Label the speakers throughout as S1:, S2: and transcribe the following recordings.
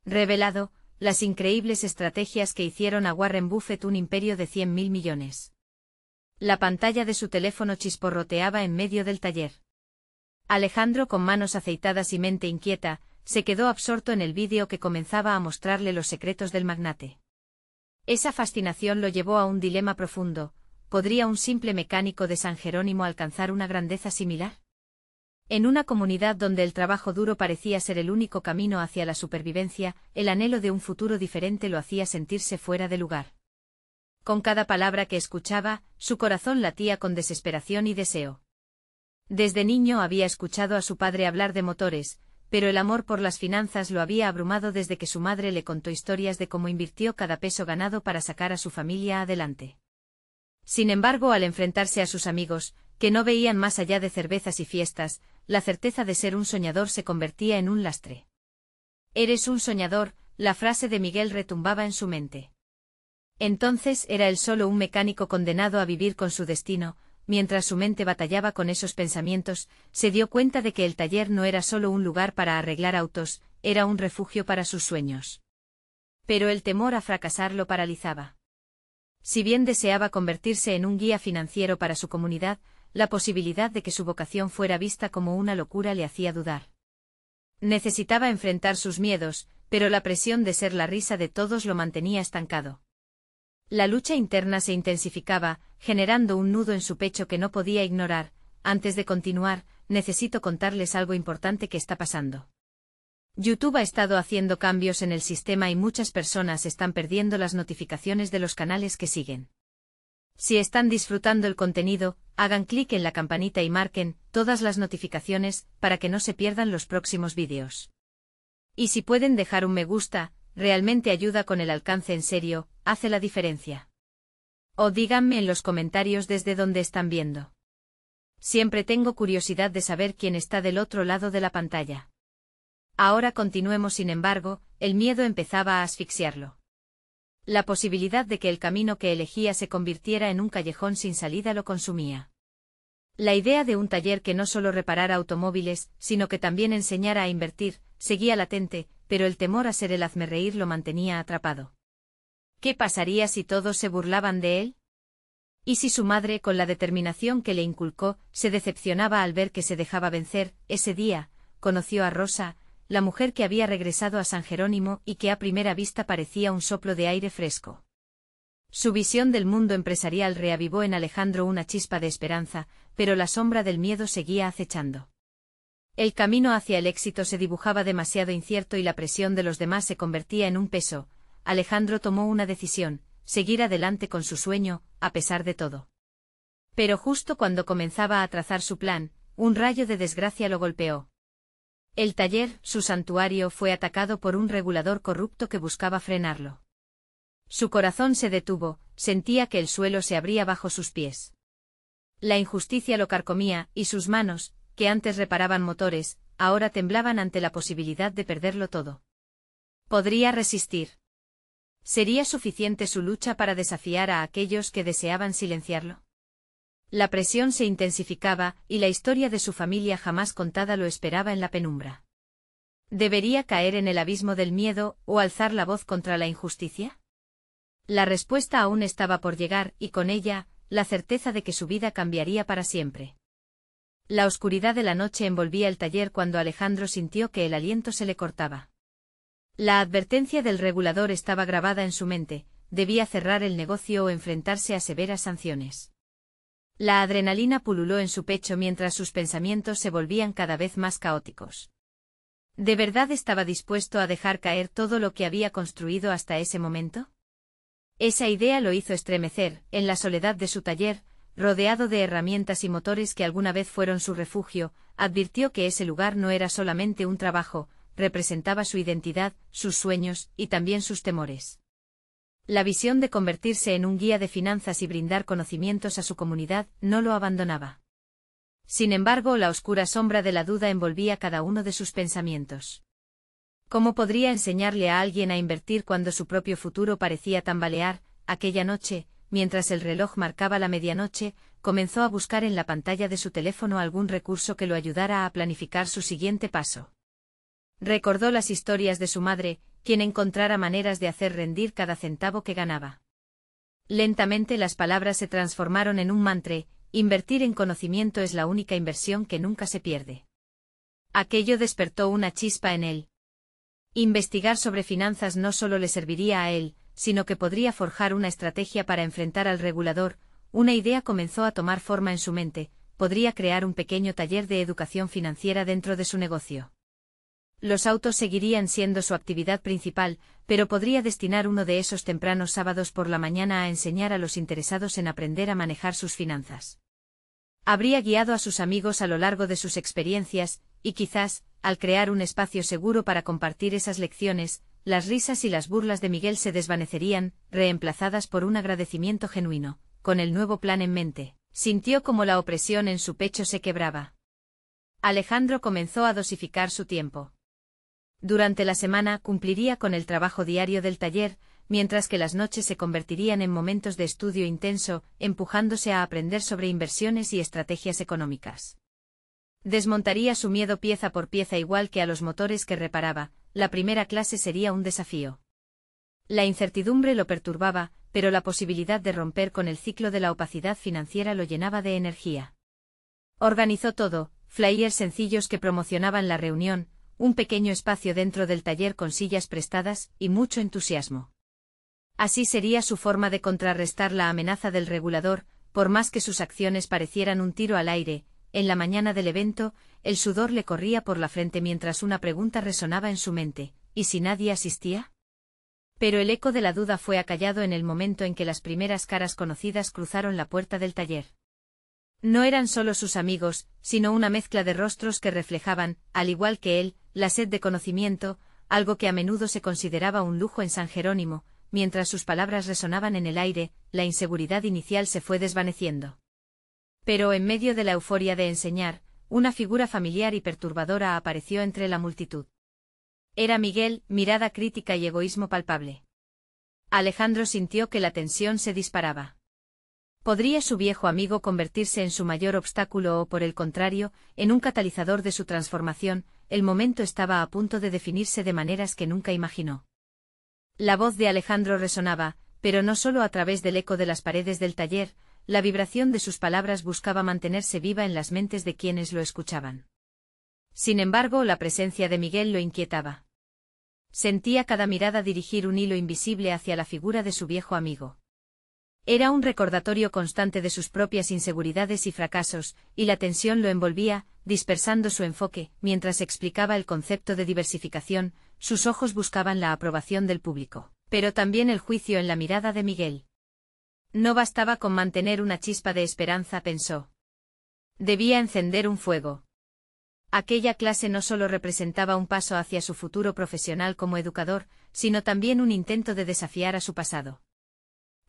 S1: Revelado, las increíbles estrategias que hicieron a Warren Buffett un imperio de 100.000 millones. La pantalla de su teléfono chisporroteaba en medio del taller. Alejandro, con manos aceitadas y mente inquieta, se quedó absorto en el vídeo que comenzaba a mostrarle los secretos del magnate. Esa fascinación lo llevó a un dilema profundo: ¿podría un simple mecánico de San Jerónimo alcanzar una grandeza similar? En una comunidad donde el trabajo duro parecía ser el único camino hacia la supervivencia, el anhelo de un futuro diferente lo hacía sentirse fuera de lugar. Con cada palabra que escuchaba, su corazón latía con desesperación y deseo. Desde niño había escuchado a su padre hablar de motores, pero el amor por las finanzas lo había abrumado desde que su madre le contó historias de cómo invirtió cada peso ganado para sacar a su familia adelante. Sin embargo, al enfrentarse a sus amigos, que no veían más allá de cervezas y fiestas, la certeza de ser un soñador se convertía en un lastre. «Eres un soñador», la frase de Miguel retumbaba en su mente. Entonces era él solo un mecánico condenado a vivir con su destino. Mientras su mente batallaba con esos pensamientos, se dio cuenta de que el taller no era solo un lugar para arreglar autos, era un refugio para sus sueños. Pero el temor a fracasar lo paralizaba. Si bien deseaba convertirse en un guía financiero para su comunidad, la posibilidad de que su vocación fuera vista como una locura le hacía dudar. Necesitaba enfrentar sus miedos, pero la presión de ser la risa de todos lo mantenía estancado. La lucha interna se intensificaba, generando un nudo en su pecho que no podía ignorar. Antes de continuar, necesito contarles algo importante que está pasando. YouTube ha estado haciendo cambios en el sistema y muchas personas están perdiendo las notificaciones de los canales que siguen. Si están disfrutando el contenido, hagan clic en la campanita y marquen todas las notificaciones para que no se pierdan los próximos vídeos. Y si pueden dejar un me gusta, realmente ayuda con el alcance, en serio, hace la diferencia. O díganme en los comentarios desde dónde están viendo. Siempre tengo curiosidad de saber quién está del otro lado de la pantalla. Ahora continuemos. Sin embargo, el miedo empezaba a asfixiarlo. La posibilidad de que el camino que elegía se convirtiera en un callejón sin salida lo consumía. La idea de un taller que no solo reparara automóviles, sino que también enseñara a invertir, seguía latente, pero el temor a ser el hazmerreír lo mantenía atrapado. ¿Qué pasaría si todos se burlaban de él? ¿Y si su madre, con la determinación que le inculcó, se decepcionaba al ver que se dejaba vencer? Ese día, conoció a Rosa, la mujer que había regresado a San Jerónimo y que a primera vista parecía un soplo de aire fresco. Su visión del mundo empresarial reavivó en Alejandro una chispa de esperanza, pero la sombra del miedo seguía acechando. El camino hacia el éxito se dibujaba demasiado incierto y la presión de los demás se convertía en un peso. Alejandro tomó una decisión: seguir adelante con su sueño, a pesar de todo. Pero justo cuando comenzaba a trazar su plan, un rayo de desgracia lo golpeó. El taller, su santuario, fue atacado por un regulador corrupto que buscaba frenarlo. Su corazón se detuvo, sentía que el suelo se abría bajo sus pies. La injusticia lo carcomía, y sus manos, que antes reparaban motores, ahora temblaban ante la posibilidad de perderlo todo. ¿Podría resistir? ¿Sería suficiente su lucha para desafiar a aquellos que deseaban silenciarlo? La presión se intensificaba, y la historia de su familia jamás contada lo esperaba en la penumbra. ¿Debería caer en el abismo del miedo o alzar la voz contra la injusticia? La respuesta aún estaba por llegar, y con ella, la certeza de que su vida cambiaría para siempre. La oscuridad de la noche envolvía el taller cuando Alejandro sintió que el aliento se le cortaba. La advertencia del regulador estaba grabada en su mente: debía cerrar el negocio o enfrentarse a severas sanciones. La adrenalina pululó en su pecho mientras sus pensamientos se volvían cada vez más caóticos. ¿De verdad estaba dispuesto a dejar caer todo lo que había construido hasta ese momento? Esa idea lo hizo estremecer. En la soledad de su taller, rodeado de herramientas y motores que alguna vez fueron su refugio, advirtió que ese lugar no era solamente un trabajo, representaba su identidad, sus sueños, y también sus temores. La visión de convertirse en un guía de finanzas y brindar conocimientos a su comunidad no lo abandonaba. Sin embargo, la oscura sombra de la duda envolvía cada uno de sus pensamientos. ¿Cómo podría enseñarle a alguien a invertir cuando su propio futuro parecía tambalear? Aquella noche, mientras el reloj marcaba la medianoche, comenzó a buscar en la pantalla de su teléfono algún recurso que lo ayudara a planificar su siguiente paso. Recordó las historias de su madre, quien encontrara maneras de hacer rendir cada centavo que ganaba. Lentamente las palabras se transformaron en un mantra: invertir en conocimiento es la única inversión que nunca se pierde. Aquello despertó una chispa en él. Investigar sobre finanzas no solo le serviría a él, sino que podría forjar una estrategia para enfrentar al regulador. Una idea comenzó a tomar forma en su mente: podría crear un pequeño taller de educación financiera dentro de su negocio. Los autos seguirían siendo su actividad principal, pero podría destinar uno de esos tempranos sábados por la mañana a enseñar a los interesados en aprender a manejar sus finanzas. Habría guiado a sus amigos a lo largo de sus experiencias, y quizás, al crear un espacio seguro para compartir esas lecciones, las risas y las burlas de Miguel se desvanecerían, reemplazadas por un agradecimiento genuino. Con el nuevo plan en mente, sintió como la opresión en su pecho se quebraba. Alejandro comenzó a dosificar su tiempo. Durante la semana cumpliría con el trabajo diario del taller, mientras que las noches se convertirían en momentos de estudio intenso, empujándose a aprender sobre inversiones y estrategias económicas. Desmontaría su miedo pieza por pieza igual que a los motores que reparaba. La primera clase sería un desafío. La incertidumbre lo perturbaba, pero la posibilidad de romper con el ciclo de la opacidad financiera lo llenaba de energía. Organizó todo: flyers sencillos que promocionaban la reunión, un pequeño espacio dentro del taller con sillas prestadas, y mucho entusiasmo. Así sería su forma de contrarrestar la amenaza del regulador, por más que sus acciones parecieran un tiro al aire. En la mañana del evento, el sudor le corría por la frente mientras una pregunta resonaba en su mente: ¿y si nadie asistía? Pero el eco de la duda fue acallado en el momento en que las primeras caras conocidas cruzaron la puerta del taller. No eran solo sus amigos, sino una mezcla de rostros que reflejaban, al igual que él, la sed de conocimiento, algo que a menudo se consideraba un lujo en San Jerónimo. Mientras sus palabras resonaban en el aire, la inseguridad inicial se fue desvaneciendo. Pero en medio de la euforia de enseñar, una figura familiar y perturbadora apareció entre la multitud. Era Miguel, mirada crítica y egoísmo palpable. Alejandro sintió que la tensión se disparaba. ¿Podría su viejo amigo convertirse en su mayor obstáculo o, por el contrario, en un catalizador de su transformación? El momento estaba a punto de definirse de maneras que nunca imaginó. La voz de Alejandro resonaba, pero no solo a través del eco de las paredes del taller. La vibración de sus palabras buscaba mantenerse viva en las mentes de quienes lo escuchaban. Sin embargo, la presencia de Miguel lo inquietaba. Sentía cada mirada dirigir un hilo invisible hacia la figura de su viejo amigo. Era un recordatorio constante de sus propias inseguridades y fracasos, y la tensión lo envolvía, dispersando su enfoque. Mientras explicaba el concepto de diversificación, sus ojos buscaban la aprobación del público, pero también el juicio en la mirada de Miguel. No bastaba con mantener una chispa de esperanza, pensó. Debía encender un fuego. Aquella clase no solo representaba un paso hacia su futuro profesional como educador, sino también un intento de desafiar a su pasado.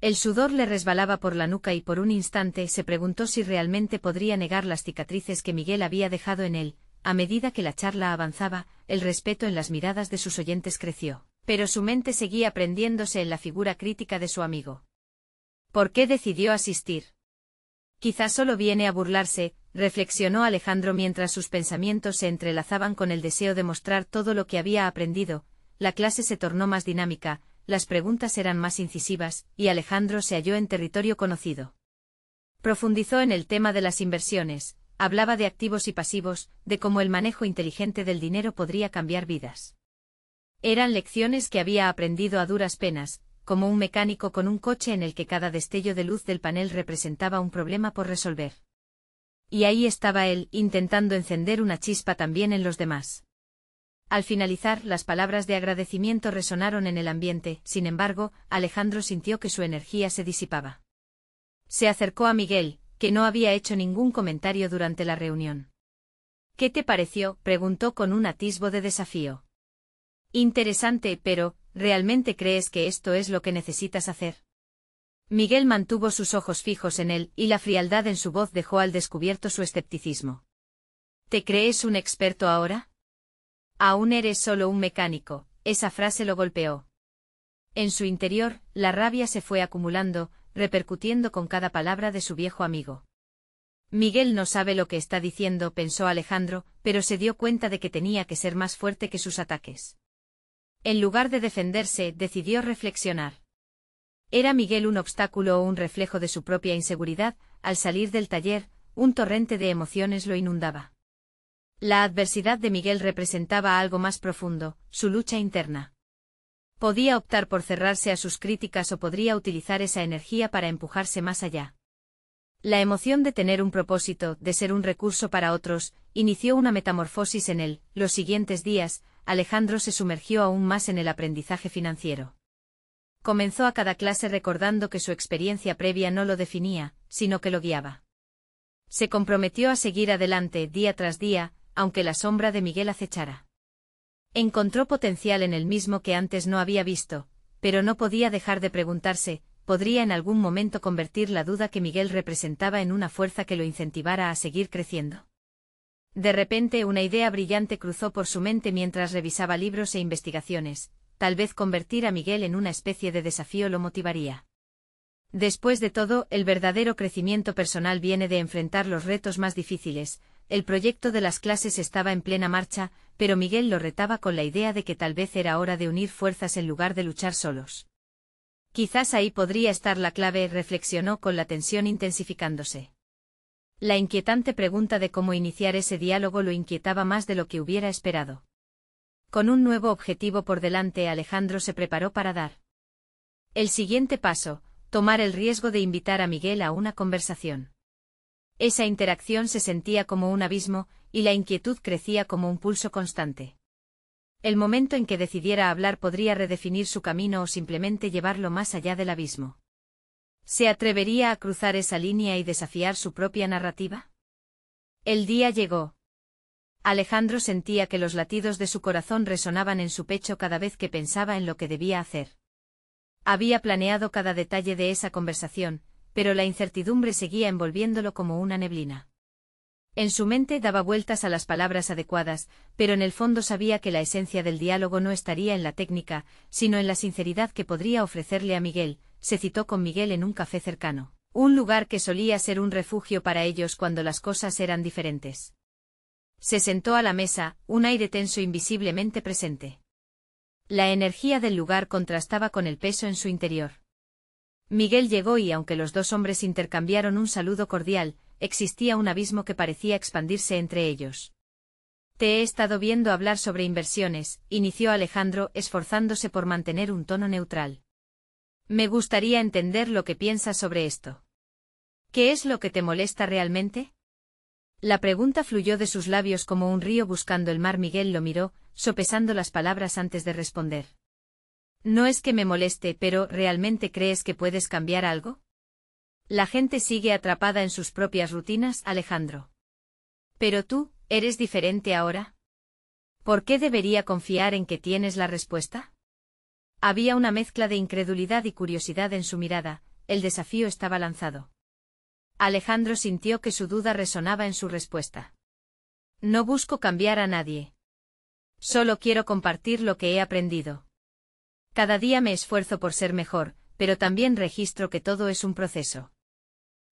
S1: El sudor le resbalaba por la nuca y por un instante se preguntó si realmente podría negar las cicatrices que Miguel había dejado en él. A medida que la charla avanzaba, el respeto en las miradas de sus oyentes creció, pero su mente seguía prendiéndose en la figura crítica de su amigo. ¿Por qué decidió asistir? Quizás solo viene a burlarse, reflexionó Alejandro mientras sus pensamientos se entrelazaban con el deseo de mostrar todo lo que había aprendido. La clase se tornó más dinámica, las preguntas eran más incisivas, y Alejandro se halló en territorio conocido. Profundizó en el tema de las inversiones, hablaba de activos y pasivos, de cómo el manejo inteligente del dinero podría cambiar vidas. Eran lecciones que había aprendido a duras penas, como un mecánico con un coche en el que cada destello de luz del panel representaba un problema por resolver. Y ahí estaba él, intentando encender una chispa también en los demás. Al finalizar, las palabras de agradecimiento resonaron en el ambiente. Sin embargo, Alejandro sintió que su energía se disipaba. Se acercó a Miguel, que no había hecho ningún comentario durante la reunión. ¿Qué te pareció?, preguntó con un atisbo de desafío. Interesante, pero, ¿realmente crees que esto es lo que necesitas hacer? Miguel mantuvo sus ojos fijos en él, y la frialdad en su voz dejó al descubierto su escepticismo. ¿Te crees un experto ahora? Aún eres solo un mecánico, esa frase lo golpeó. En su interior, la rabia se fue acumulando, repercutiendo con cada palabra de su viejo amigo. Miguel no sabe lo que está diciendo, pensó Alejandro, pero se dio cuenta de que tenía que ser más fuerte que sus ataques. En lugar de defenderse, decidió reflexionar. ¿Era Miguel un obstáculo o un reflejo de su propia inseguridad? Al salir del taller, un torrente de emociones lo inundaba. La adversidad de Miguel representaba algo más profundo, su lucha interna. Podía optar por cerrarse a sus críticas o podría utilizar esa energía para empujarse más allá. La emoción de tener un propósito, de ser un recurso para otros, inició una metamorfosis en él. Los siguientes días, Alejandro se sumergió aún más en el aprendizaje financiero. Comenzó a cada clase recordando que su experiencia previa no lo definía, sino que lo guiaba. Se comprometió a seguir adelante día tras día, aunque la sombra de Miguel acechara. Encontró potencial en él mismo que antes no había visto, pero no podía dejar de preguntarse, ¿podría en algún momento convertir la duda que Miguel representaba en una fuerza que lo incentivara a seguir creciendo? De repente una idea brillante cruzó por su mente mientras revisaba libros e investigaciones. Tal vez convertir a Miguel en una especie de desafío lo motivaría. Después de todo, el verdadero crecimiento personal viene de enfrentar los retos más difíciles. El proyecto de las clases estaba en plena marcha, pero Miguel lo retaba con la idea de que tal vez era hora de unir fuerzas en lugar de luchar solos. Quizás ahí podría estar la clave, reflexionó con la tensión intensificándose. La inquietante pregunta de cómo iniciar ese diálogo lo inquietaba más de lo que hubiera esperado. Con un nuevo objetivo por delante, Alejandro se preparó para dar el siguiente paso, tomar el riesgo de invitar a Miguel a una conversación. Esa interacción se sentía como un abismo, y la inquietud crecía como un pulso constante. El momento en que decidiera hablar podría redefinir su camino o simplemente llevarlo más allá del abismo. ¿Se atrevería a cruzar esa línea y desafiar su propia narrativa? El día llegó. Alejandro sentía que los latidos de su corazón resonaban en su pecho cada vez que pensaba en lo que debía hacer. Había planeado cada detalle de esa conversación, pero la incertidumbre seguía envolviéndolo como una neblina. En su mente daba vueltas a las palabras adecuadas, pero en el fondo sabía que la esencia del diálogo no estaría en la técnica, sino en la sinceridad que podría ofrecerle a Miguel. Se citó con Miguel en un café cercano, un lugar que solía ser un refugio para ellos cuando las cosas eran diferentes. Se sentó a la mesa, un aire tenso invisiblemente presente. La energía del lugar contrastaba con el peso en su interior. Miguel llegó y aunque los dos hombres intercambiaron un saludo cordial, existía un abismo que parecía expandirse entre ellos. Te he estado viendo hablar sobre inversiones, inició Alejandro, esforzándose por mantener un tono neutral. Me gustaría entender lo que piensas sobre esto. ¿Qué es lo que te molesta realmente? La pregunta fluyó de sus labios como un río buscando el mar. Miguel lo miró, sopesando las palabras antes de responder. No es que me moleste, pero ¿realmente crees que puedes cambiar algo? La gente sigue atrapada en sus propias rutinas, Alejandro. Pero tú, ¿eres diferente ahora? ¿Por qué debería confiar en que tienes la respuesta? Había una mezcla de incredulidad y curiosidad en su mirada. El desafío estaba lanzado. Alejandro sintió que su duda resonaba en su respuesta. No busco cambiar a nadie. Solo quiero compartir lo que he aprendido. Cada día me esfuerzo por ser mejor, pero también registro que todo es un proceso.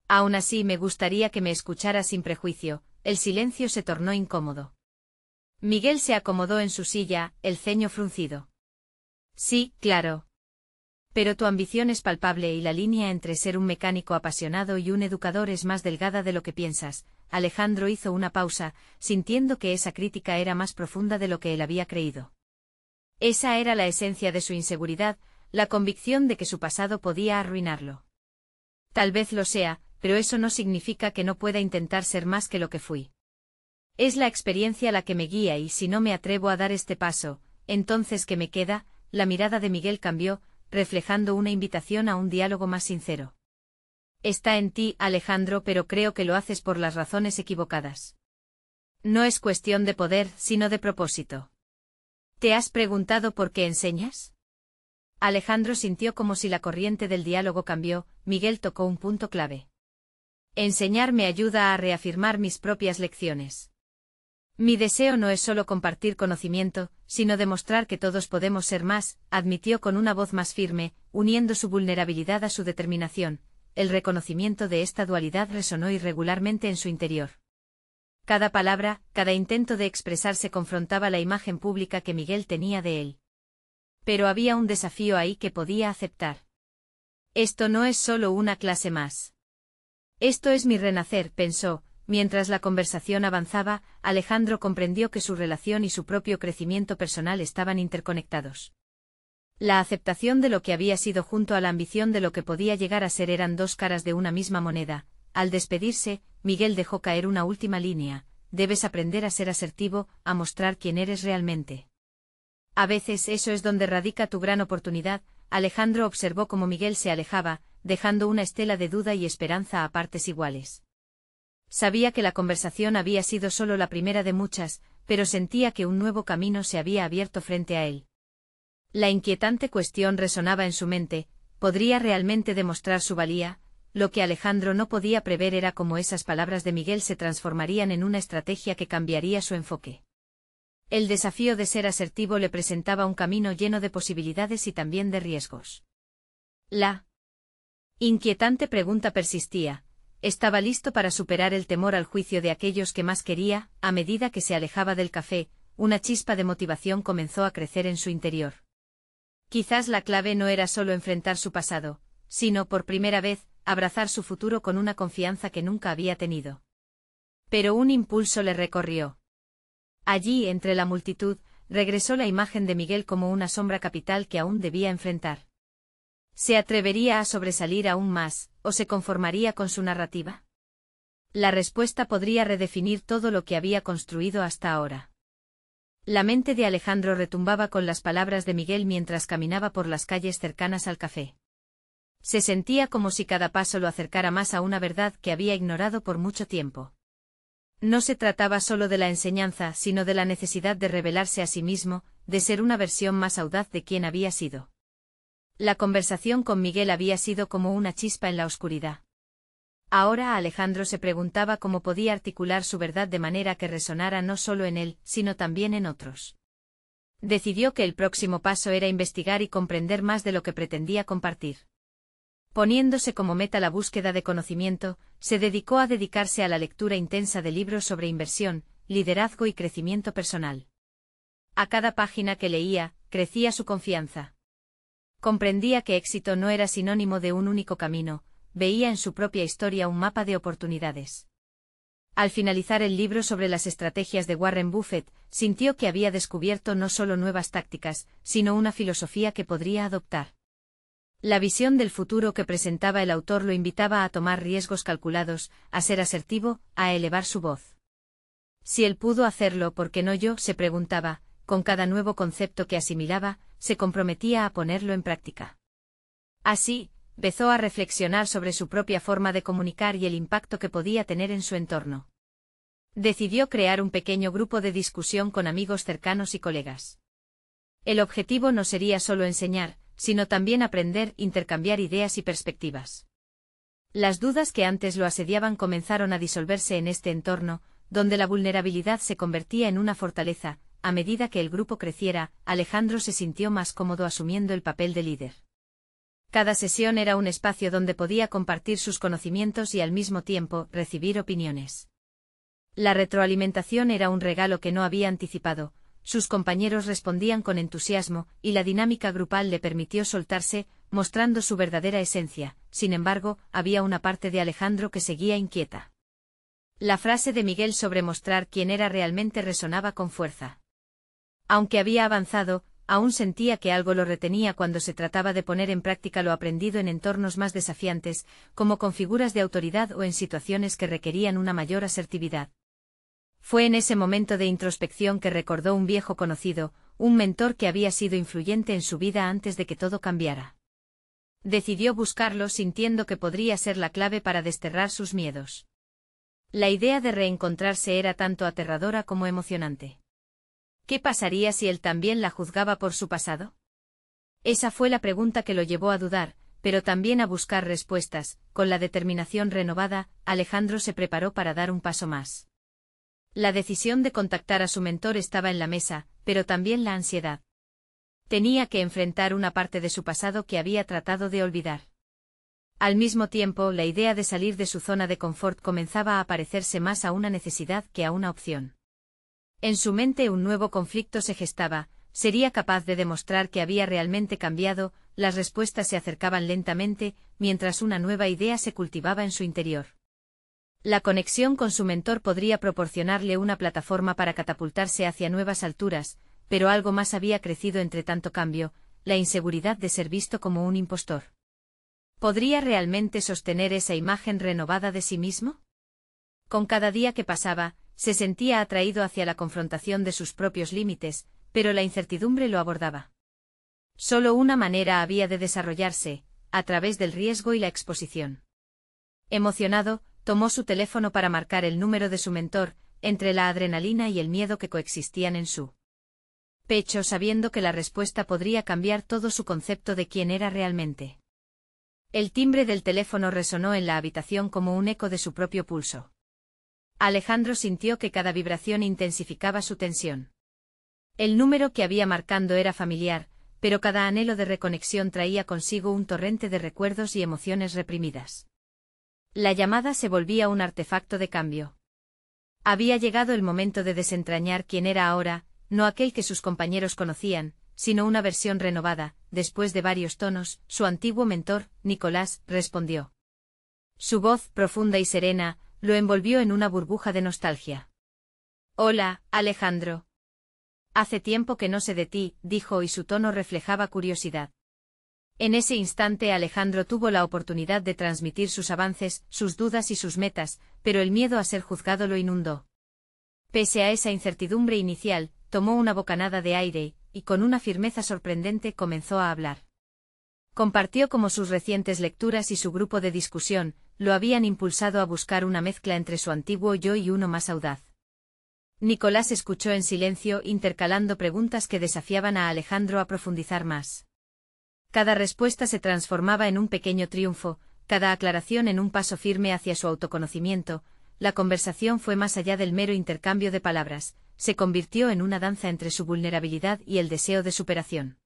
S1: Aún así me gustaría que me escuchara sin prejuicio. El silencio se tornó incómodo. Miguel se acomodó en su silla, el ceño fruncido. Sí, claro. Pero tu ambición es palpable y la línea entre ser un mecánico apasionado y un educador es más delgada de lo que piensas. Alejandro hizo una pausa, sintiendo que esa crítica era más profunda de lo que él había creído. Esa era la esencia de su inseguridad, la convicción de que su pasado podía arruinarlo. Tal vez lo sea, pero eso no significa que no pueda intentar ser más que lo que fui. Es la experiencia la que me guía y si no me atrevo a dar este paso, entonces ¿qué me queda? La mirada de Miguel cambió, reflejando una invitación a un diálogo más sincero. Está en ti, Alejandro, pero creo que lo haces por las razones equivocadas. No es cuestión de poder, sino de propósito. ¿Te has preguntado por qué enseñas? Alejandro sintió como si la corriente del diálogo cambió. Miguel tocó un punto clave. Enseñar me ayuda a reafirmar mis propias lecciones. Mi deseo no es solo compartir conocimiento, sino demostrar que todos podemos ser más, admitió con una voz más firme, uniendo su vulnerabilidad a su determinación. El reconocimiento de esta dualidad resonó irregularmente en su interior. Cada palabra, cada intento de expresarse confrontaba la imagen pública que Miguel tenía de él. Pero había un desafío ahí que podía aceptar. Esto no es solo una clase más. Esto es mi renacer, pensó. Mientras la conversación avanzaba, Alejandro comprendió que su relación y su propio crecimiento personal estaban interconectados. La aceptación de lo que había sido junto a la ambición de lo que podía llegar a ser eran dos caras de una misma moneda. Al despedirse, Miguel dejó caer una última línea: debes aprender a ser asertivo, a mostrar quién eres realmente. A veces eso es donde radica tu gran oportunidad. Alejandro observó cómo Miguel se alejaba, dejando una estela de duda y esperanza a partes iguales. Sabía que la conversación había sido solo la primera de muchas, pero sentía que un nuevo camino se había abierto frente a él. La inquietante cuestión resonaba en su mente: ¿podría realmente demostrar su valía? Lo que Alejandro no podía prever era cómo esas palabras de Miguel se transformarían en una estrategia que cambiaría su enfoque. El desafío de ser asertivo le presentaba un camino lleno de posibilidades y también de riesgos. La inquietante pregunta persistía: ¿estaba listo para superar el temor al juicio de aquellos que más quería? A medida que se alejaba del café, una chispa de motivación comenzó a crecer en su interior. Quizás la clave no era solo enfrentar su pasado, sino, por primera vez, abrazar su futuro con una confianza que nunca había tenido. Pero un impulso le recorrió. Allí, entre la multitud, regresó la imagen de Miguel como una sombra capital que aún debía enfrentar. ¿Se atrevería a sobresalir aún más, o se conformaría con su narrativa? La respuesta podría redefinir todo lo que había construido hasta ahora. La mente de Alejandro retumbaba con las palabras de Miguel mientras caminaba por las calles cercanas al café. Se sentía como si cada paso lo acercara más a una verdad que había ignorado por mucho tiempo. No se trataba solo de la enseñanza, sino de la necesidad de revelarse a sí mismo, de ser una versión más audaz de quien había sido. La conversación con Miguel había sido como una chispa en la oscuridad. Ahora Alejandro se preguntaba cómo podía articular su verdad de manera que resonara no solo en él, sino también en otros. Decidió que el próximo paso era investigar y comprender más de lo que pretendía compartir. Poniéndose como meta la búsqueda de conocimiento, se dedicó a dedicarse a la lectura intensa de libros sobre inversión, liderazgo y crecimiento personal. A cada página que leía, crecía su confianza. Comprendía que éxito no era sinónimo de un único camino, veía en su propia historia un mapa de oportunidades. Al finalizar el libro sobre las estrategias de Warren Buffett, sintió que había descubierto no solo nuevas tácticas, sino una filosofía que podría adoptar. La visión del futuro que presentaba el autor lo invitaba a tomar riesgos calculados, a ser asertivo, a elevar su voz. Si él pudo hacerlo, ¿por qué no yo?, se preguntaba. Con cada nuevo concepto que asimilaba, se comprometía a ponerlo en práctica. Así, empezó a reflexionar sobre su propia forma de comunicar y el impacto que podía tener en su entorno. Decidió crear un pequeño grupo de discusión con amigos cercanos y colegas. El objetivo no sería solo enseñar, sino también aprender, intercambiar ideas y perspectivas. Las dudas que antes lo asediaban comenzaron a disolverse en este entorno, donde la vulnerabilidad se convertía en una fortaleza. A medida que el grupo creciera, Alejandro se sintió más cómodo asumiendo el papel de líder. Cada sesión era un espacio donde podía compartir sus conocimientos y al mismo tiempo recibir opiniones. La retroalimentación era un regalo que no había anticipado. Sus compañeros respondían con entusiasmo, y la dinámica grupal le permitió soltarse, mostrando su verdadera esencia. Sin embargo, había una parte de Alejandro que seguía inquieta. La frase de Miguel sobre mostrar quién era realmente resonaba con fuerza. Aunque había avanzado, aún sentía que algo lo retenía cuando se trataba de poner en práctica lo aprendido en entornos más desafiantes, como con figuras de autoridad o en situaciones que requerían una mayor asertividad. Fue en ese momento de introspección que recordó un viejo conocido, un mentor que había sido influyente en su vida antes de que todo cambiara. Decidió buscarlo sintiendo que podría ser la clave para desterrar sus miedos. La idea de reencontrarse era tanto aterradora como emocionante. ¿Qué pasaría si él también la juzgaba por su pasado? Esa fue la pregunta que lo llevó a dudar, pero también a buscar respuestas. Con la determinación renovada, Alejandro se preparó para dar un paso más. La decisión de contactar a su mentor estaba en la mesa, pero también la ansiedad. Tenía que enfrentar una parte de su pasado que había tratado de olvidar. Al mismo tiempo, la idea de salir de su zona de confort comenzaba a parecerse más a una necesidad que a una opción. En su mente un nuevo conflicto se gestaba: sería capaz de demostrar que había realmente cambiado. Las respuestas se acercaban lentamente, mientras una nueva idea se cultivaba en su interior. La conexión con su mentor podría proporcionarle una plataforma para catapultarse hacia nuevas alturas, pero algo más había crecido entre tanto cambio, la inseguridad de ser visto como un impostor. ¿Podría realmente sostener esa imagen renovada de sí mismo? Con cada día que pasaba, se sentía atraído hacia la confrontación de sus propios límites, pero la incertidumbre lo abordaba. Solo una manera había de desarrollarse, a través del riesgo y la exposición. Emocionado, tomó su teléfono para marcar el número de su mentor, entre la adrenalina y el miedo que coexistían en su pecho, sabiendo que la respuesta podría cambiar todo su concepto de quién era realmente. El timbre del teléfono resonó en la habitación como un eco de su propio pulso. Alejandro sintió que cada vibración intensificaba su tensión. El número que había marcando era familiar, pero cada anhelo de reconexión traía consigo un torrente de recuerdos y emociones reprimidas. La llamada se volvía un artefacto de cambio. Había llegado el momento de desentrañar quién era ahora, no aquel que sus compañeros conocían, sino una versión renovada. Después de varios tonos, su antiguo mentor, Nicolás, respondió. Su voz, profunda y serena, lo envolvió en una burbuja de nostalgia. Hola, Alejandro. Hace tiempo que no sé de ti, dijo, y su tono reflejaba curiosidad. En ese instante Alejandro tuvo la oportunidad de transmitir sus avances, sus dudas y sus metas, pero el miedo a ser juzgado lo inundó. Pese a esa incertidumbre inicial, tomó una bocanada de aire, y con una firmeza sorprendente comenzó a hablar. Compartió cómo sus recientes lecturas y su grupo de discusión lo habían impulsado a buscar una mezcla entre su antiguo yo y uno más audaz. Nicolás escuchó en silencio, intercalando preguntas que desafiaban a Alejandro a profundizar más. Cada respuesta se transformaba en un pequeño triunfo, cada aclaración en un paso firme hacia su autoconocimiento. La conversación fue más allá del mero intercambio de palabras, se convirtió en una danza entre su vulnerabilidad y el deseo de superación.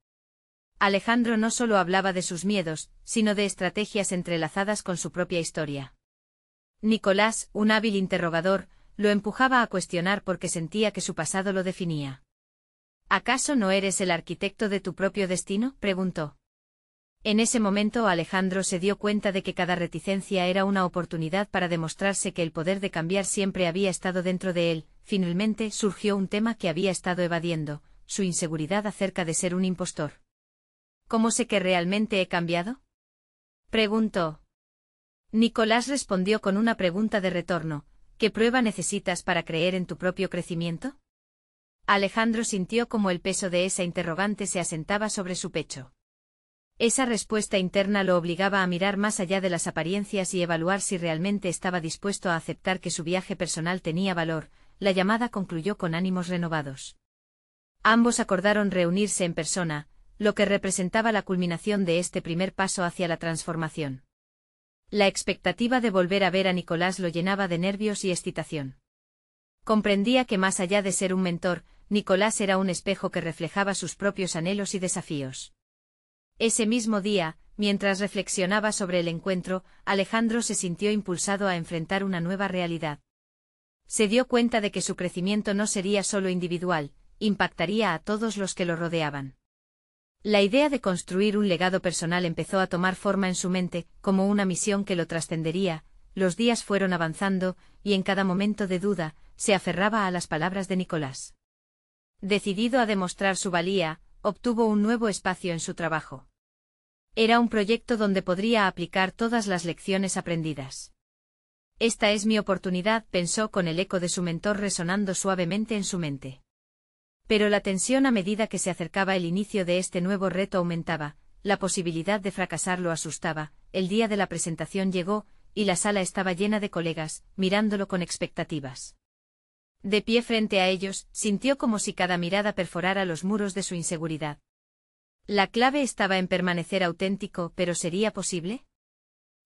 S1: Alejandro no solo hablaba de sus miedos, sino de estrategias entrelazadas con su propia historia. Nicolás, un hábil interrogador, lo empujaba a cuestionar porque sentía que su pasado lo definía. ¿Acaso no eres el arquitecto de tu propio destino?, preguntó. En ese momento Alejandro se dio cuenta de que cada reticencia era una oportunidad para demostrarse que el poder de cambiar siempre había estado dentro de él. Finalmente surgió un tema que había estado evadiendo, su inseguridad acerca de ser un impostor. ¿Cómo sé que realmente he cambiado?, preguntó. Nicolás respondió con una pregunta de retorno. ¿Qué prueba necesitas para creer en tu propio crecimiento? Alejandro sintió como el peso de esa interrogante se asentaba sobre su pecho. Esa respuesta interna lo obligaba a mirar más allá de las apariencias y evaluar si realmente estaba dispuesto a aceptar que su viaje personal tenía valor. La llamada concluyó con ánimos renovados. Ambos acordaron reunirse en persona, lo que representaba la culminación de este primer paso hacia la transformación. La expectativa de volver a ver a Nicolás lo llenaba de nervios y excitación. Comprendía que más allá de ser un mentor, Nicolás era un espejo que reflejaba sus propios anhelos y desafíos. Ese mismo día, mientras reflexionaba sobre el encuentro, Alejandro se sintió impulsado a enfrentar una nueva realidad. Se dio cuenta de que su crecimiento no sería solo individual, impactaría a todos los que lo rodeaban. La idea de construir un legado personal empezó a tomar forma en su mente, como una misión que lo trascendería. Los días fueron avanzando, y en cada momento de duda, se aferraba a las palabras de Nicolás. Decidido a demostrar su valía, obtuvo un nuevo espacio en su trabajo. Era un proyecto donde podría aplicar todas las lecciones aprendidas. Esta es mi oportunidad, pensó con el eco de su mentor resonando suavemente en su mente. Pero la tensión a medida que se acercaba el inicio de este nuevo reto aumentaba, la posibilidad de fracasar lo asustaba. El día de la presentación llegó, y la sala estaba llena de colegas, mirándolo con expectativas. De pie frente a ellos, sintió como si cada mirada perforara los muros de su inseguridad. La clave estaba en permanecer auténtico, pero ¿sería posible?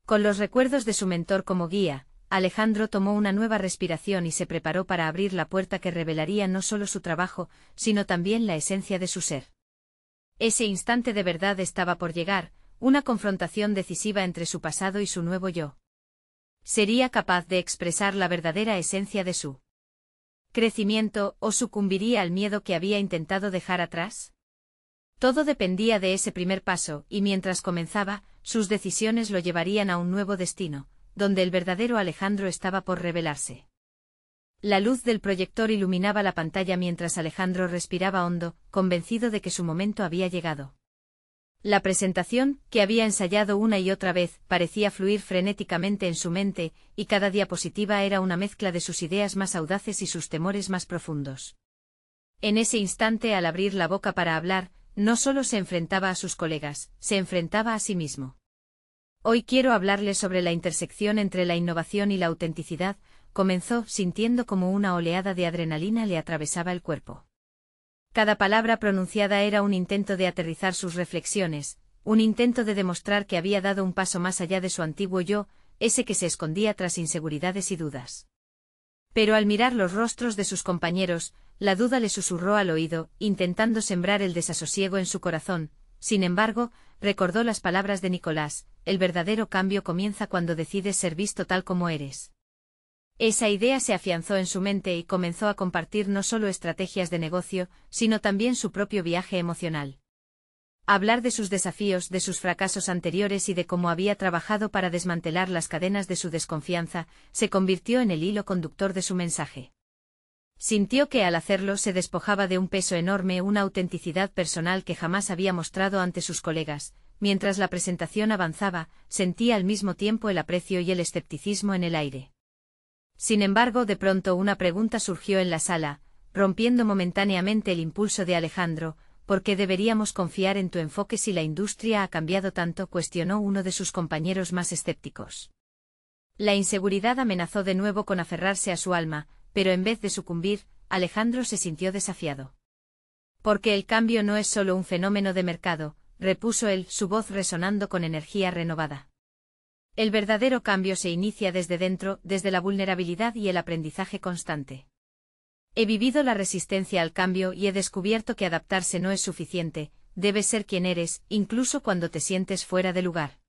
S1: Con los recuerdos de su mentor como guía, Alejandro tomó una nueva respiración y se preparó para abrir la puerta que revelaría no solo su trabajo, sino también la esencia de su ser. Ese instante de verdad estaba por llegar, una confrontación decisiva entre su pasado y su nuevo yo. Sería capaz de expresar la verdadera esencia de su crecimiento o sucumbiría al miedo que había intentado dejar atrás? Todo dependía de ese primer paso, y mientras comenzaba, sus decisiones lo llevarían a un nuevo destino, donde el verdadero Alejandro estaba por revelarse. La luz del proyector iluminaba la pantalla mientras Alejandro respiraba hondo, convencido de que su momento había llegado. La presentación, que había ensayado una y otra vez, parecía fluir frenéticamente en su mente, y cada diapositiva era una mezcla de sus ideas más audaces y sus temores más profundos. En ese instante, al abrir la boca para hablar, no solo se enfrentaba a sus colegas, se enfrentaba a sí mismo. Hoy quiero hablarles sobre la intersección entre la innovación y la autenticidad, comenzó, sintiendo como una oleada de adrenalina le atravesaba el cuerpo. Cada palabra pronunciada era un intento de aterrizar sus reflexiones, un intento de demostrar que había dado un paso más allá de su antiguo yo, ese que se escondía tras inseguridades y dudas. Pero al mirar los rostros de sus compañeros, la duda le susurró al oído, intentando sembrar el desasosiego en su corazón. Sin embargo, recordó las palabras de Nicolás: el verdadero cambio comienza cuando decides ser visto tal como eres. Esa idea se afianzó en su mente y comenzó a compartir no solo estrategias de negocio, sino también su propio viaje emocional. Hablar de sus desafíos, de sus fracasos anteriores y de cómo había trabajado para desmantelar las cadenas de su desconfianza, se convirtió en el hilo conductor de su mensaje. Sintió que al hacerlo se despojaba de un peso enorme, una autenticidad personal que jamás había mostrado ante sus colegas. Mientras la presentación avanzaba, sentía al mismo tiempo el aprecio y el escepticismo en el aire. Sin embargo, de pronto una pregunta surgió en la sala, rompiendo momentáneamente el impulso de Alejandro. ¿Por qué deberíamos confiar en tu enfoque si la industria ha cambiado tanto?, cuestionó uno de sus compañeros más escépticos. La inseguridad amenazó de nuevo con aferrarse a su alma, pero en vez de sucumbir, Alejandro se sintió desafiado. Porque el cambio no es solo un fenómeno de mercado, repuso él, su voz resonando con energía renovada. El verdadero cambio se inicia desde dentro, desde la vulnerabilidad y el aprendizaje constante. He vivido la resistencia al cambio y he descubierto que adaptarse no es suficiente, debes ser quien eres, incluso cuando te sientes fuera de lugar.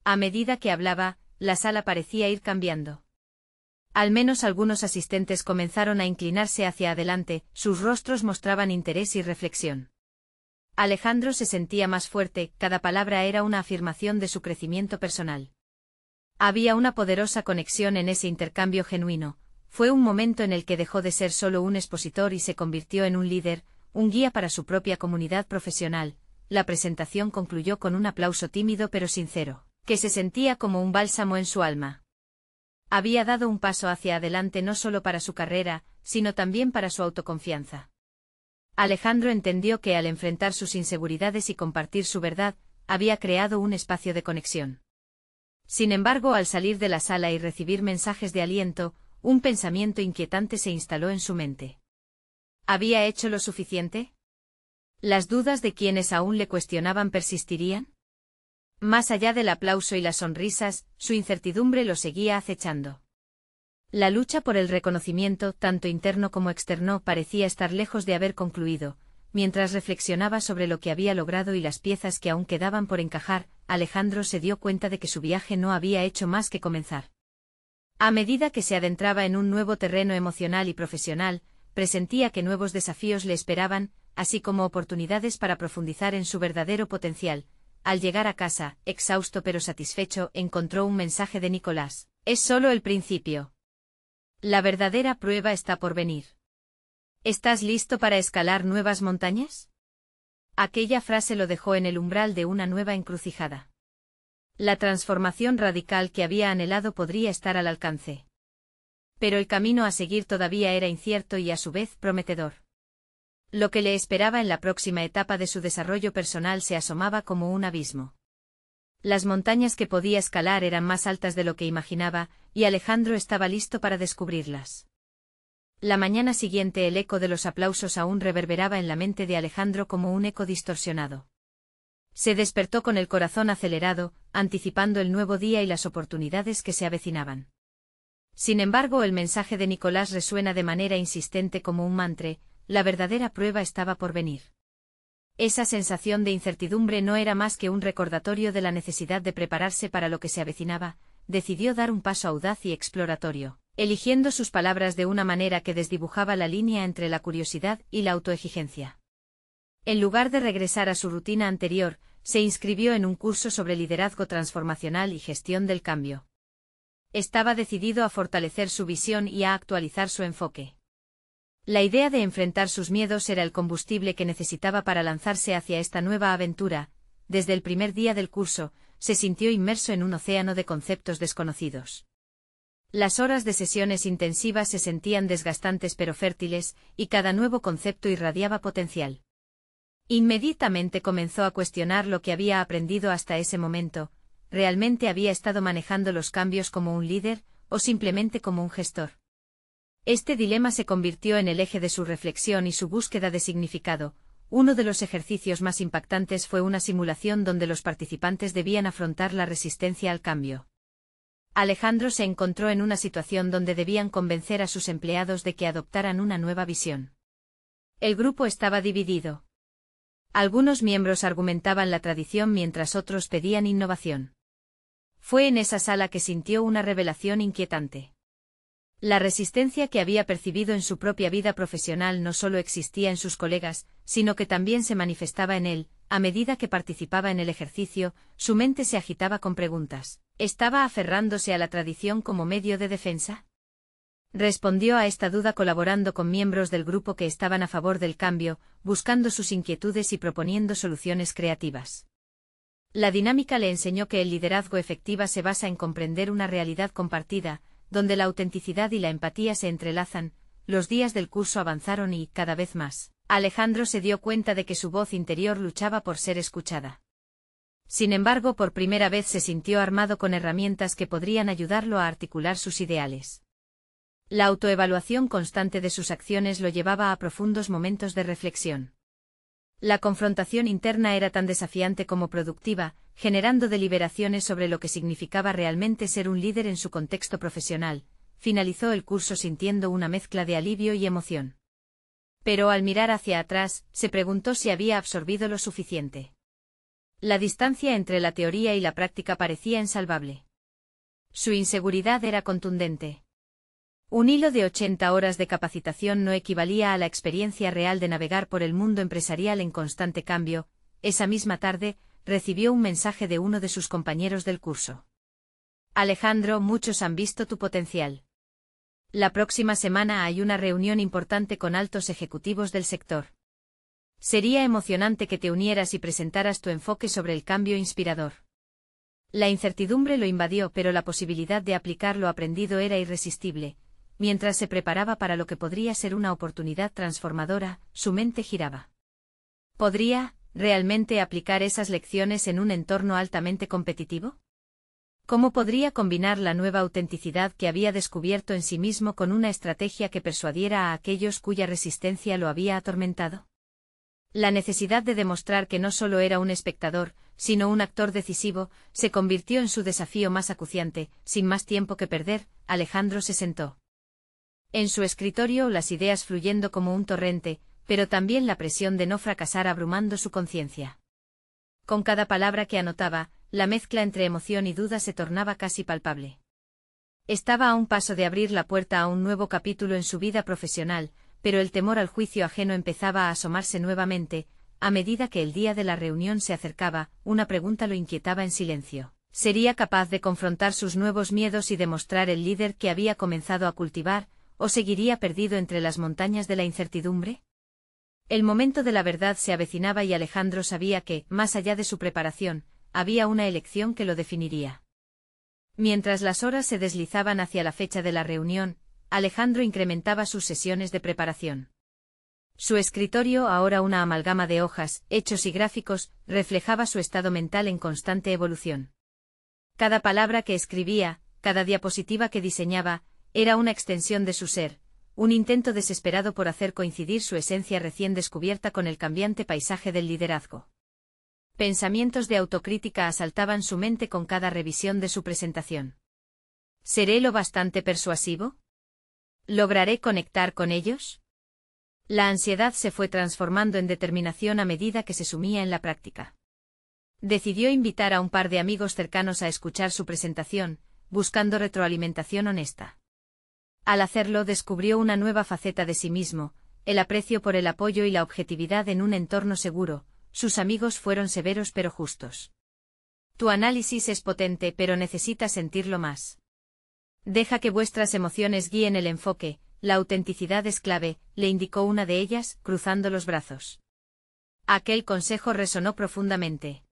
S1: A medida que hablaba, la sala parecía ir cambiando. Al menos algunos asistentes comenzaron a inclinarse hacia adelante, sus rostros mostraban interés y reflexión. Alejandro se sentía más fuerte, cada palabra era una afirmación de su crecimiento personal. Había una poderosa conexión en ese intercambio genuino. Fue un momento en el que dejó de ser solo un expositor y se convirtió en un líder, un guía para su propia comunidad profesional. La presentación concluyó con un aplauso tímido pero sincero, que se sentía como un bálsamo en su alma. Había dado un paso hacia adelante no solo para su carrera, sino también para su autoconfianza. Alejandro entendió que al enfrentar sus inseguridades y compartir su verdad, había creado un espacio de conexión. Sin embargo, al salir de la sala y recibir mensajes de aliento, un pensamiento inquietante se instaló en su mente. ¿Había hecho lo suficiente? ¿Las dudas de quienes aún le cuestionaban persistirían? Más allá del aplauso y las sonrisas, su incertidumbre lo seguía acechando. La lucha por el reconocimiento, tanto interno como externo, parecía estar lejos de haber concluido. Mientras reflexionaba sobre lo que había logrado y las piezas que aún quedaban por encajar, Alejandro se dio cuenta de que su viaje no había hecho más que comenzar. A medida que se adentraba en un nuevo terreno emocional y profesional, presentía que nuevos desafíos le esperaban, así como oportunidades para profundizar en su verdadero potencial. Al llegar a casa, exhausto pero satisfecho, encontró un mensaje de Nicolás. Es solo el principio. La verdadera prueba está por venir. ¿Estás listo para escalar nuevas montañas? Aquella frase lo dejó en el umbral de una nueva encrucijada. La transformación radical que había anhelado podría estar al alcance. Pero el camino a seguir todavía era incierto y a su vez prometedor. Lo que le esperaba en la próxima etapa de su desarrollo personal se asomaba como un abismo. Las montañas que podía escalar eran más altas de lo que imaginaba, y Alejandro estaba listo para descubrirlas. La mañana siguiente el eco de los aplausos aún reverberaba en la mente de Alejandro como un eco distorsionado. Se despertó con el corazón acelerado, anticipando el nuevo día y las oportunidades que se avecinaban. Sin embargo, el mensaje de Nicolás resuena de manera insistente como un mantra: la verdadera prueba estaba por venir. Esa sensación de incertidumbre no era más que un recordatorio de la necesidad de prepararse para lo que se avecinaba. Decidió dar un paso audaz y exploratorio. eligiendo sus palabras de una manera que desdibujaba la línea entre la curiosidad y la autoexigencia. En lugar de regresar a su rutina anterior, se inscribió en un curso sobre liderazgo transformacional y gestión del cambio. Estaba decidido a fortalecer su visión y a actualizar su enfoque. La idea de enfrentar sus miedos era el combustible que necesitaba para lanzarse hacia esta nueva aventura. Desde el primer día del curso, se sintió inmerso en un océano de conceptos desconocidos. Las horas de sesiones intensivas se sentían desgastantes pero fértiles, y cada nuevo concepto irradiaba potencial. Inmediatamente comenzó a cuestionar lo que había aprendido hasta ese momento. ¿Realmente había estado manejando los cambios como un líder, o simplemente como un gestor? Este dilema se convirtió en el eje de su reflexión y su búsqueda de significado. Uno de los ejercicios más impactantes fue una simulación donde los participantes debían afrontar la resistencia al cambio. Alejandro se encontró en una situación donde debían convencer a sus empleados de que adoptaran una nueva visión. El grupo estaba dividido. Algunos miembros argumentaban la tradición mientras otros pedían innovación. Fue en esa sala que sintió una revelación inquietante. La resistencia que había percibido en su propia vida profesional no solo existía en sus colegas, sino que también se manifestaba en él. A medida que participaba en el ejercicio, su mente se agitaba con preguntas. ¿Estaba aferrándose a la tradición como medio de defensa? Respondió a esta duda colaborando con miembros del grupo que estaban a favor del cambio, buscando sus inquietudes y proponiendo soluciones creativas. La dinámica le enseñó que el liderazgo efectivo se basa en comprender una realidad compartida, donde la autenticidad y la empatía se entrelazan. Los días del curso avanzaron y, cada vez más, Alejandro se dio cuenta de que su voz interior luchaba por ser escuchada. Sin embargo, por primera vez se sintió armado con herramientas que podrían ayudarlo a articular sus ideales. La autoevaluación constante de sus acciones lo llevaba a profundos momentos de reflexión. La confrontación interna era tan desafiante como productiva, generando deliberaciones sobre lo que significaba realmente ser un líder en su contexto profesional. Finalizó el curso sintiendo una mezcla de alivio y emoción. Pero al mirar hacia atrás, se preguntó si había absorbido lo suficiente. La distancia entre la teoría y la práctica parecía insalvable. Su inseguridad era contundente. Un hilo de 80 horas de capacitación no equivalía a la experiencia real de navegar por el mundo empresarial en constante cambio. Esa misma tarde, recibió un mensaje de uno de sus compañeros del curso. Alejandro, muchos han visto tu potencial. La próxima semana hay una reunión importante con altos ejecutivos del sector. Sería emocionante que te unieras y presentaras tu enfoque sobre el cambio inspirador. La incertidumbre lo invadió, pero la posibilidad de aplicar lo aprendido era irresistible. Mientras se preparaba para lo que podría ser una oportunidad transformadora, su mente giraba. ¿Podría, realmente, aplicar esas lecciones en un entorno altamente competitivo? ¿Cómo podría combinar la nueva autenticidad que había descubierto en sí mismo con una estrategia que persuadiera a aquellos cuya resistencia lo había atormentado? La necesidad de demostrar que no solo era un espectador, sino un actor decisivo, se convirtió en su desafío más acuciante. Sin más tiempo que perder, Alejandro se sentó. En su escritorio, las ideas fluyendo como un torrente, pero también la presión de no fracasar abrumando su conciencia. Con cada palabra que anotaba, la mezcla entre emoción y duda se tornaba casi palpable. Estaba a un paso de abrir la puerta a un nuevo capítulo en su vida profesional, pero el temor al juicio ajeno empezaba a asomarse nuevamente. A medida que el día de la reunión se acercaba, una pregunta lo inquietaba en silencio. ¿Sería capaz de confrontar sus nuevos miedos y demostrar el líder que había comenzado a cultivar, o seguiría perdido entre las montañas de la incertidumbre? El momento de la verdad se avecinaba y Alejandro sabía que, más allá de su preparación, había una elección que lo definiría. Mientras las horas se deslizaban hacia la fecha de la reunión, Alejandro incrementaba sus sesiones de preparación. Su escritorio, ahora una amalgama de hojas, hechos y gráficos, reflejaba su estado mental en constante evolución. Cada palabra que escribía, cada diapositiva que diseñaba, era una extensión de su ser, un intento desesperado por hacer coincidir su esencia recién descubierta con el cambiante paisaje del liderazgo. Pensamientos de autocrítica asaltaban su mente con cada revisión de su presentación. ¿Seré lo bastante persuasivo? ¿Lograré conectar con ellos? La ansiedad se fue transformando en determinación a medida que se sumía en la práctica. Decidió invitar a un par de amigos cercanos a escuchar su presentación, buscando retroalimentación honesta. Al hacerlo descubrió una nueva faceta de sí mismo, el aprecio por el apoyo y la objetividad en un entorno seguro. Sus amigos fueron severos pero justos. Tu análisis es potente, pero necesitas sentirlo más. Deja que vuestras emociones guíen el enfoque, la autenticidad es clave, le indicó una de ellas, cruzando los brazos. Aquel consejo resonó profundamente.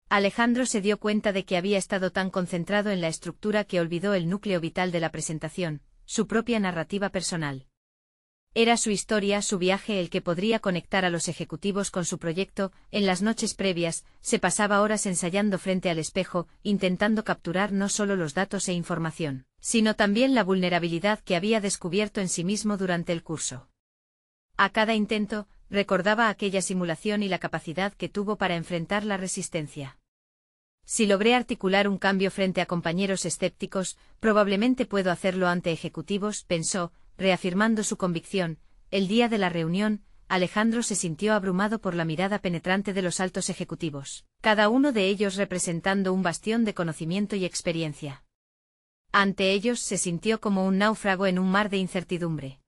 S1: Alejandro se dio cuenta de que había estado tan concentrado en la estructura que olvidó el núcleo vital de la presentación, su propia narrativa personal. Era su historia, su viaje el que podría conectar a los ejecutivos con su proyecto. En las noches previas, se pasaba horas ensayando frente al espejo, intentando capturar no solo los datos e información, sino también la vulnerabilidad que había descubierto en sí mismo durante el curso. A cada intento, recordaba aquella simulación y la capacidad que tuvo para enfrentar la resistencia. Si logré articular un cambio frente a compañeros escépticos, probablemente puedo hacerlo ante ejecutivos, pensó, reafirmando su convicción. El día de la reunión, Alejandro se sintió abrumado por la mirada penetrante de los altos ejecutivos, cada uno de ellos representando un bastión de conocimiento y experiencia. Ante ellos se sintió como un náufrago en un mar de incertidumbre.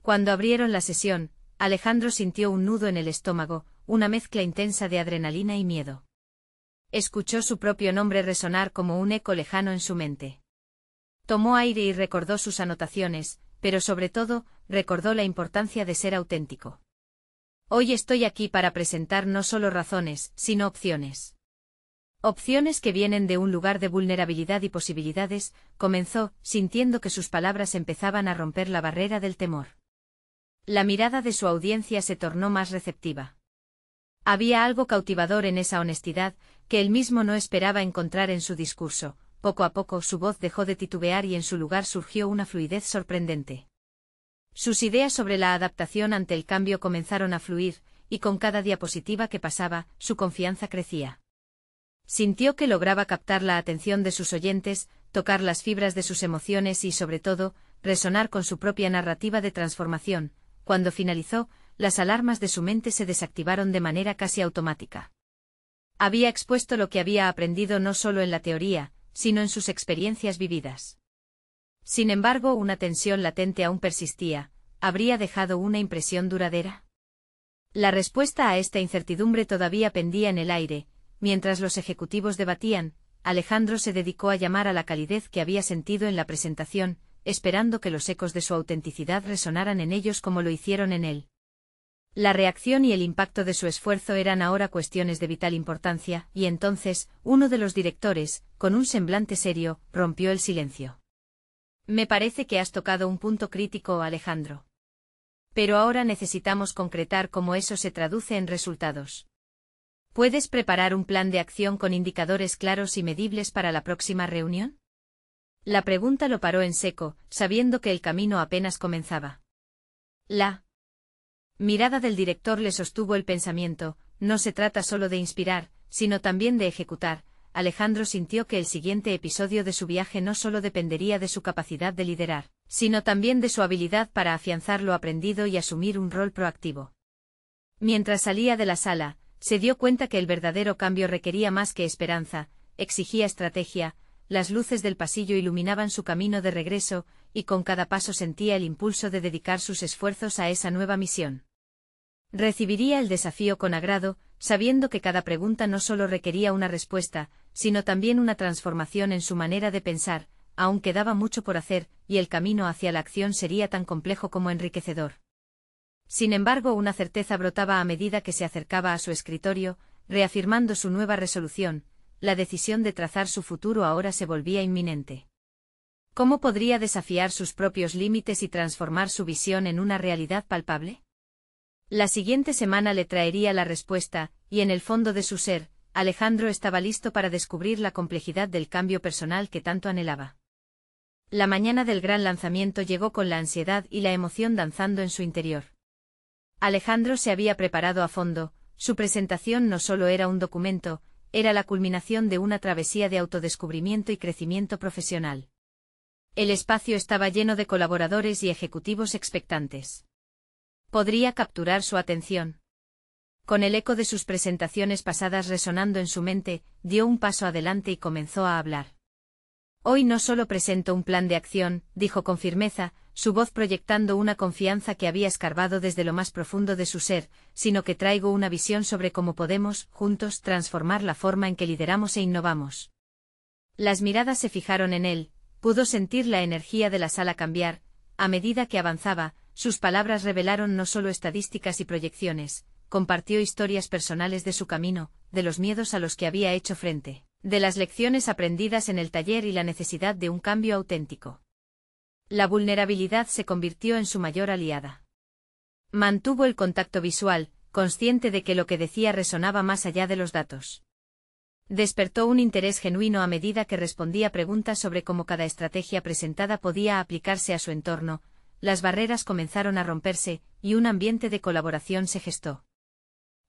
S1: Cuando abrieron la sesión, Alejandro sintió un nudo en el estómago, una mezcla intensa de adrenalina y miedo. Escuchó su propio nombre resonar como un eco lejano en su mente. Tomó aire y recordó sus anotaciones, pero sobre todo, recordó la importancia de ser auténtico. Hoy estoy aquí para presentar no solo razones, sino opciones. Opciones que vienen de un lugar de vulnerabilidad y posibilidades, comenzó, sintiendo que sus palabras empezaban a romper la barrera del temor. La mirada de su audiencia se tornó más receptiva. Había algo cautivador en esa honestidad, que él mismo no esperaba encontrar en su discurso. Poco a poco su voz dejó de titubear y en su lugar surgió una fluidez sorprendente. Sus ideas sobre la adaptación ante el cambio comenzaron a fluir, y con cada diapositiva que pasaba, su confianza crecía. Sintió que lograba captar la atención de sus oyentes, tocar las fibras de sus emociones y, sobre todo, resonar con su propia narrativa de transformación. Cuando finalizó, las alarmas de su mente se desactivaron de manera casi automática. Había expuesto lo que había aprendido no solo en la teoría, sino en sus experiencias vividas. Sin embargo, una tensión latente aún persistía. ¿Habría dejado una impresión duradera? La respuesta a esta incertidumbre todavía pendía en el aire. Mientras los ejecutivos debatían, Alejandro se dedicó a llamar a la calidez que había sentido en la presentación, esperando que los ecos de su autenticidad resonaran en ellos como lo hicieron en él. La reacción y el impacto de su esfuerzo eran ahora cuestiones de vital importancia, y entonces, uno de los directores, con un semblante serio, rompió el silencio. Me parece que has tocado un punto crítico, Alejandro. Pero ahora necesitamos concretar cómo eso se traduce en resultados. ¿Puedes preparar un plan de acción con indicadores claros y medibles para la próxima reunión? La pregunta lo paró en seco, sabiendo que el camino apenas comenzaba. La mirada del director le sostuvo el pensamiento. No se trata solo de inspirar, sino también de ejecutar. Alejandro sintió que el siguiente episodio de su viaje no solo dependería de su capacidad de liderar, sino también de su habilidad para afianzar lo aprendido y asumir un rol proactivo. Mientras salía de la sala, se dio cuenta que el verdadero cambio requería más que esperanza, exigía estrategia. Las luces del pasillo iluminaban su camino de regreso, y con cada paso sentía el impulso de dedicar sus esfuerzos a esa nueva misión. Recibiría el desafío con agrado, sabiendo que cada pregunta no solo requería una respuesta, sino también una transformación en su manera de pensar. Aún quedaba mucho por hacer, y el camino hacia la acción sería tan complejo como enriquecedor. Sin embargo, una certeza brotaba a medida que se acercaba a su escritorio, reafirmando su nueva resolución. La decisión de trazar su futuro ahora se volvía inminente. ¿Cómo podría desafiar sus propios límites y transformar su visión en una realidad palpable? La siguiente semana le traería la respuesta, y en el fondo de su ser, Alejandro estaba listo para descubrir la complejidad del cambio personal que tanto anhelaba. La mañana del gran lanzamiento llegó con la ansiedad y la emoción danzando en su interior. Alejandro se había preparado a fondo. Su presentación no solo era un documento, era la culminación de una travesía de autodescubrimiento y crecimiento profesional. El espacio estaba lleno de colaboradores y ejecutivos expectantes. ¿Podría capturar su atención? Con el eco de sus presentaciones pasadas resonando en su mente, dio un paso adelante y comenzó a hablar. Hoy no solo presento un plan de acción, dijo con firmeza, su voz proyectando una confianza que había escarbado desde lo más profundo de su ser, sino que traigo una visión sobre cómo podemos, juntos, transformar la forma en que lideramos e innovamos. Las miradas se fijaron en él, pudo sentir la energía de la sala cambiar, a medida que avanzaba, sus palabras revelaron no solo estadísticas y proyecciones, compartió historias personales de su camino, de los miedos a los que había hecho frente, de las lecciones aprendidas en el taller y la necesidad de un cambio auténtico. La vulnerabilidad se convirtió en su mayor aliada. Mantuvo el contacto visual, consciente de que lo que decía resonaba más allá de los datos. Despertó un interés genuino a medida que respondía preguntas sobre cómo cada estrategia presentada podía aplicarse a su entorno, las barreras comenzaron a romperse, y un ambiente de colaboración se gestó.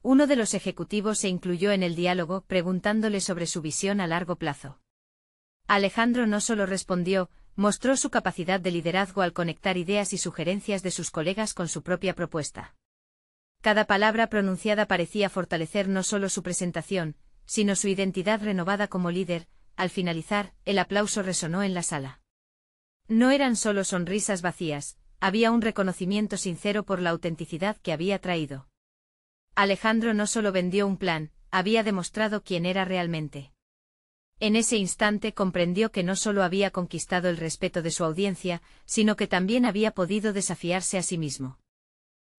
S1: Uno de los ejecutivos se incluyó en el diálogo, preguntándole sobre su visión a largo plazo. Alejandro no solo respondió, mostró su capacidad de liderazgo al conectar ideas y sugerencias de sus colegas con su propia propuesta. Cada palabra pronunciada parecía fortalecer no solo su presentación, sino su identidad renovada como líder. Al finalizar, el aplauso resonó en la sala. No eran solo sonrisas vacías, había un reconocimiento sincero por la autenticidad que había traído. Alejandro no solo vendió un plan, había demostrado quién era realmente. En ese instante comprendió que no solo había conquistado el respeto de su audiencia, sino que también había podido desafiarse a sí mismo.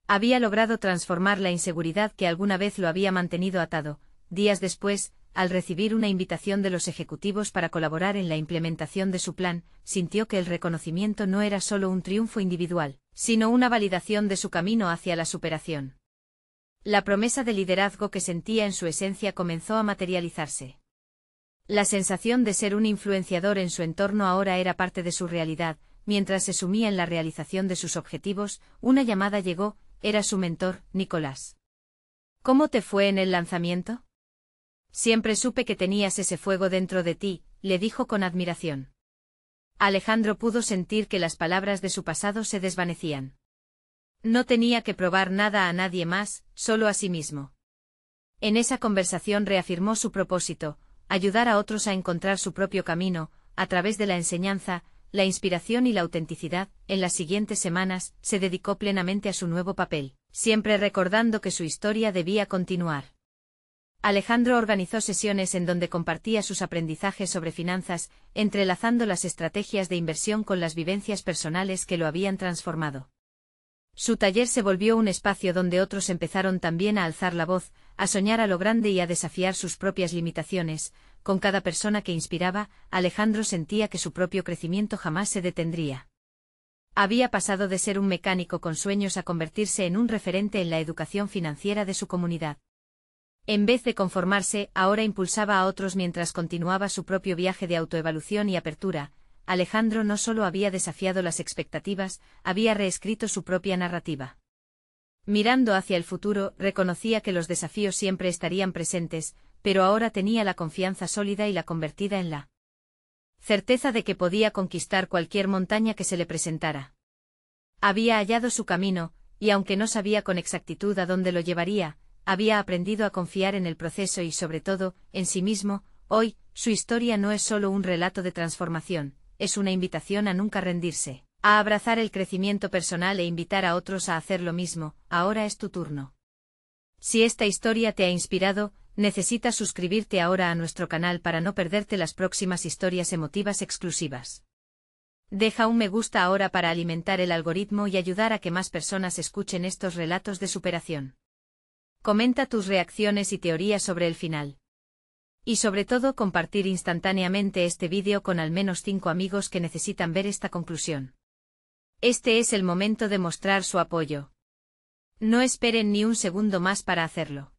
S1: Había logrado transformar la inseguridad que alguna vez lo había mantenido atado. Días después, al recibir una invitación de los ejecutivos para colaborar en la implementación de su plan, sintió que el reconocimiento no era solo un triunfo individual, sino una validación de su camino hacia la superación. La promesa de liderazgo que sentía en su esencia comenzó a materializarse. La sensación de ser un influenciador en su entorno ahora era parte de su realidad. Mientras se sumía en la realización de sus objetivos, una llamada llegó, era su mentor, Nicolás. ¿Cómo te fue en el lanzamiento? Siempre supe que tenías ese fuego dentro de ti, le dijo con admiración. Alejandro pudo sentir que las palabras de su pasado se desvanecían. No tenía que probar nada a nadie más, solo a sí mismo. En esa conversación reafirmó su propósito, ayudar a otros a encontrar su propio camino, a través de la enseñanza, la inspiración y la autenticidad. En las siguientes semanas, se dedicó plenamente a su nuevo papel, siempre recordando que su historia debía continuar. Alejandro organizó sesiones en donde compartía sus aprendizajes sobre finanzas, entrelazando las estrategias de inversión con las vivencias personales que lo habían transformado. Su taller se volvió un espacio donde otros empezaron también a alzar la voz, a soñar a lo grande y a desafiar sus propias limitaciones. Con cada persona que inspiraba, Alejandro sentía que su propio crecimiento jamás se detendría. Había pasado de ser un mecánico con sueños a convertirse en un referente en la educación financiera de su comunidad. En vez de conformarse, ahora impulsaba a otros mientras continuaba su propio viaje de autoevaluación y apertura. Alejandro no solo había desafiado las expectativas, había reescrito su propia narrativa. Mirando hacia el futuro, reconocía que los desafíos siempre estarían presentes, pero ahora tenía la confianza sólida y la convertida en la certeza de que podía conquistar cualquier montaña que se le presentara. Había hallado su camino, y aunque no sabía con exactitud a dónde lo llevaría, había aprendido a confiar en el proceso y sobre todo, en sí mismo. Hoy, su historia no es solo un relato de transformación, es una invitación a nunca rendirse, a abrazar el crecimiento personal e invitar a otros a hacer lo mismo. Ahora es tu turno. Si esta historia te ha inspirado, necesitas suscribirte ahora a nuestro canal para no perderte las próximas historias emotivas exclusivas. Deja un me gusta ahora para alimentar el algoritmo y ayudar a que más personas escuchen estos relatos de superación. Comenta tus reacciones y teorías sobre el final. Y sobre todo compartir instantáneamente este vídeo con al menos 5 amigos que necesitan ver esta conclusión. Este es el momento de mostrar su apoyo. No esperen ni un segundo más para hacerlo.